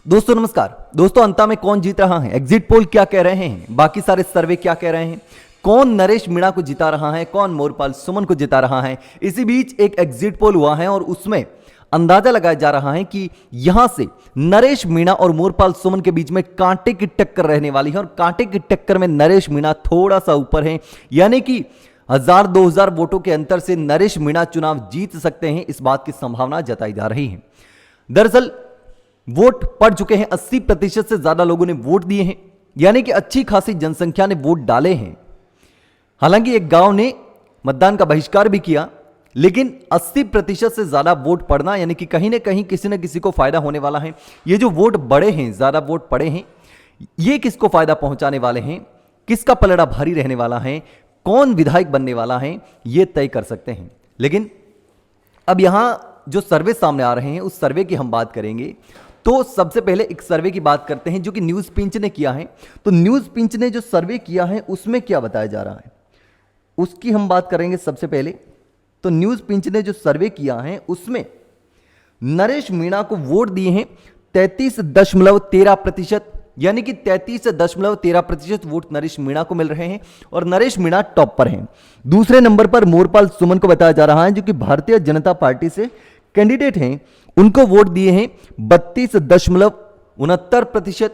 दोस्तों नमस्कार। दोस्तों अंता में कौन जीत रहा है, एग्जिट पोल क्या कह रहे हैं, बाकी सारे सर्वे क्या कह रहे हैं, कौन नरेश मीणा को जिता रहा है, कौन मोरपाल सुमन को जिता रहा है। इसी बीच एक एग्जिट पोल हुआ है और उसमें अंदाजा लगाया जा रहा है कि यहां से नरेश मीणा और मोरपाल सुमन के बीच में कांटे की टक्कर रहने वाली है और कांटे की टक्कर में नरेश मीणा थोड़ा सा ऊपर है, यानी कि 1000-2000 वोटों के अंतर से नरेश मीणा चुनाव जीत सकते हैं। इस बात की संभावना जताई जा रही है। दरअसल वोट पड़ चुके हैं, 80% से ज्यादा लोगों ने वोट दिए हैं, यानी कि अच्छी खासी जनसंख्या ने वोट डाले हैं। हालांकि एक गांव ने मतदान का बहिष्कार भी किया, लेकिन 80% से ज्यादा वोट पड़ना यानी कि कहीं ना कहीं किसी न किसी को फायदा होने वाला है। ये जो वोट बढ़े हैं, ज्यादा वोट पड़े हैं, ये किसको फायदा पहुंचाने वाले हैं, किसका पलड़ा भारी रहने वाला है, कौन विधायक बनने वाला है, ये तय कर सकते हैं। लेकिन अब यहां जो सर्वे सामने आ रहे हैं उस सर्वे की हम बात करेंगे। तो सबसे पहले एक सर्वे की बात करते हैं जो कि न्यूज पिंच ने किया है। तो न्यूज पिंच ने जो सर्वे किया है उसमें क्या बताया जा रहा है उसकी हम बात करेंगे। सबसे पहले तो न्यूज पिंच ने जो सर्वे किया है उसमें नरेश मीणा को वोट दिए हैं 33.13%, यानी कि 33.13% वोट नरेश मीणा को मिल रहे हैं और नरेश मीणा टॉप पर हैं। दूसरे नंबर पर मोरपाल सुमन को बताया जा रहा है जो कि भारतीय जनता पार्टी से कैंडिडेट हैं, उनको वोट दिए हैं 32.69%,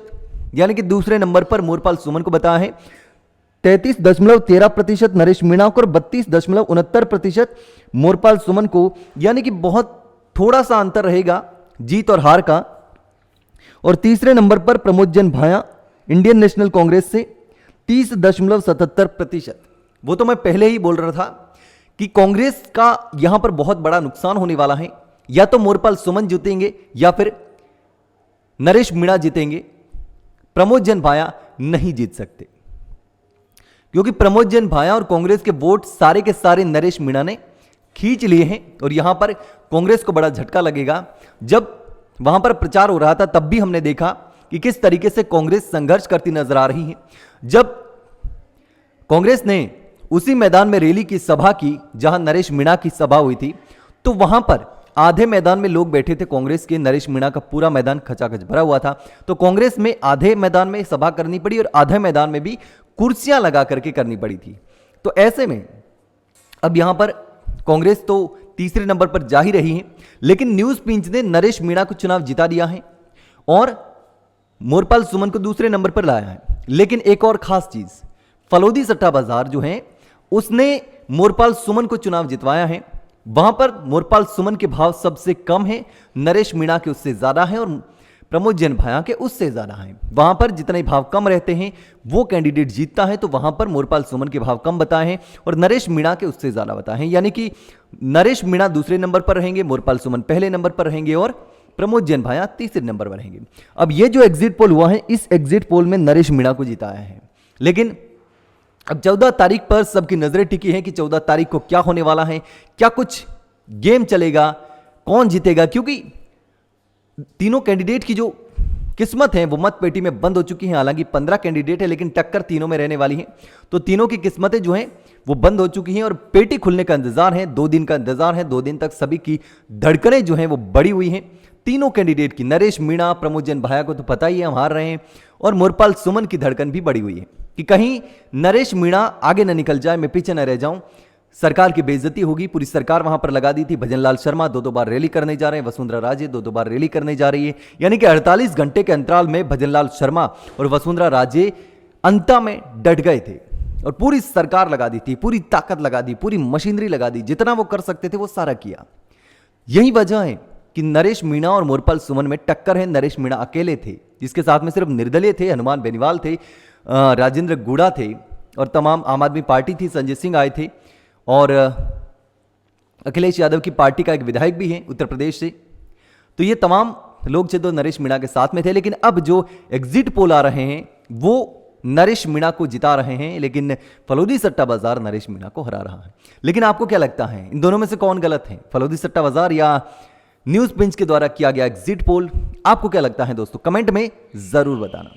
यानी कि दूसरे नंबर पर मोरपाल सुमन को बताया है 33.13% नरेश मीणा को और 32.69% मोरपाल सुमन को, यानी कि बहुत थोड़ा सा अंतर रहेगा जीत और हार का। और तीसरे नंबर पर प्रमोद जन भाया इंडियन नेशनल कांग्रेस से 30.77%। वो तो मैं पहले ही बोल रहा था कि कांग्रेस का यहां पर बहुत बड़ा नुकसान होने वाला है, या तो मोरपाल सुमन जीतेंगे या फिर नरेश मीणा जीतेंगे। प्रमोद जन भाया नहीं जीत सकते, क्योंकि प्रमोद जन भाया और कांग्रेस के वोट सारे के सारे नरेश मीणा ने खींच लिए हैं और यहां पर कांग्रेस को बड़ा झटका लगेगा। जब वहां पर प्रचार हो रहा था तब भी हमने देखा कि किस तरीके से कांग्रेस संघर्ष करती नजर आ रही है। जब कांग्रेस ने उसी मैदान में रैली की सभा की जहां नरेश मीणा की सभा हुई थी, तो वहां पर आधे मैदान में लोग बैठे थे कांग्रेस के, नरेश मीणा का पूरा मैदान खचाखच भरा हुआ था। तो कांग्रेस में आधे मैदान में सभा करनी पड़ी और आधे मैदान में भी कुर्सियां लगा करके करनी पड़ी थी। तो ऐसे में अब यहां पर कांग्रेस तो तीसरे नंबर पर जा ही रही है, लेकिन न्यूज पिंच ने नरेश मीणा को चुनाव जिता दिया है और मोरपाल सुमन को दूसरे नंबर पर लाया है। लेकिन एक और खास चीज, फलोदी सट्टा बाजार जो है उसने मोरपाल सुमन को चुनाव जितवाया है। वहां पर मोरपाल सुमन के भाव सबसे कम है, नरेश मीणा के उससे ज्यादा है और प्रमोद जन भाया के उससे ज्यादा है। वहां पर जितने भाव कम रहते हैं वो कैंडिडेट जीतता है, तो वहां पर मोरपाल सुमन के भाव कम बताए हैं और नरेश मीणा के उससे ज्यादा बताए हैं, यानी कि नरेश मीणा दूसरे नंबर पर रहेंगे, मोरपाल सुमन पहले नंबर पर रहेंगे और प्रमोद जन भाया तीसरे नंबर पर रहेंगे। अब ये जो एग्जिट पोल हुआ है, इस एग्जिट पोल में नरेश मीणा को जिताया है। लेकिन अब 14 तारीख पर सबकी नजरें टिकी हैं कि 14 तारीख को क्या होने वाला है, क्या कुछ गेम चलेगा, कौन जीतेगा, क्योंकि तीनों कैंडिडेट की जो किस्मत है वो मत पेटी में बंद हो चुकी है। हालांकि 15 कैंडिडेट है, लेकिन टक्कर तीनों में रहने वाली है, तो तीनों की किस्मतें जो हैं वो बंद हो चुकी हैं और पेटी खुलने का इंतजार है। 2 दिन का इंतजार है, 2 दिन तक सभी की धड़कनें जो हैं वो बढ़ी हुई हैं तीनों कैंडिडेट की। नरेश मीणा, प्रमोद जन भाया को तो पता ही है हम हार रहे हैं, और मोरपाल सुमन की धड़कन भी बढ़ी हुई है कि कहीं नरेश मीणा आगे न निकल जाए, मैं पीछे न रह जाऊं, सरकार की बेइज्जती होगी। पूरी सरकार वहां पर लगा दी थी। भजनलाल शर्मा 2-2 बार रैली करने जा रहे हैं, वसुंधरा राजे 2-2 बार रैली करने जा रही है, यानी कि 48 घंटे के अंतराल में भजनलाल शर्मा और वसुंधरा राजे अंता में डट गए थे और पूरी सरकार लगा दी थी, पूरी ताकत लगा दी, पूरी मशीनरी लगा दी, जितना वो कर सकते थे वो सारा किया। यही वजह है कि नरेश मीणा और मोरपाल सुमन में टक्कर है। नरेश मीणा अकेले थे, जिसके साथ में सिर्फ निर्दलीय थे, हनुमान बेनीवाल थे, राजेंद्र गुड़ा थे और तमाम आम आदमी पार्टी थी, संजय सिंह आए थे और अखिलेश यादव की पार्टी का एक विधायक भी है उत्तर प्रदेश से। तो ये तमाम लोग जो नरेश मीणा के साथ में थे। लेकिन अब जो एग्जिट पोल आ रहे हैं वो नरेश मीणा को जिता रहे हैं, लेकिन फलोदी सट्टा बाजार नरेश मीणा को हरा रहा है। लेकिन आपको क्या लगता है, इन दोनों में से कौन गलत है, फलोदी सट्टा बाजार या न्यूज पिंच के द्वारा किया गया एग्जिट पोल? आपको क्या लगता है दोस्तों, कमेंट में जरूर बताना।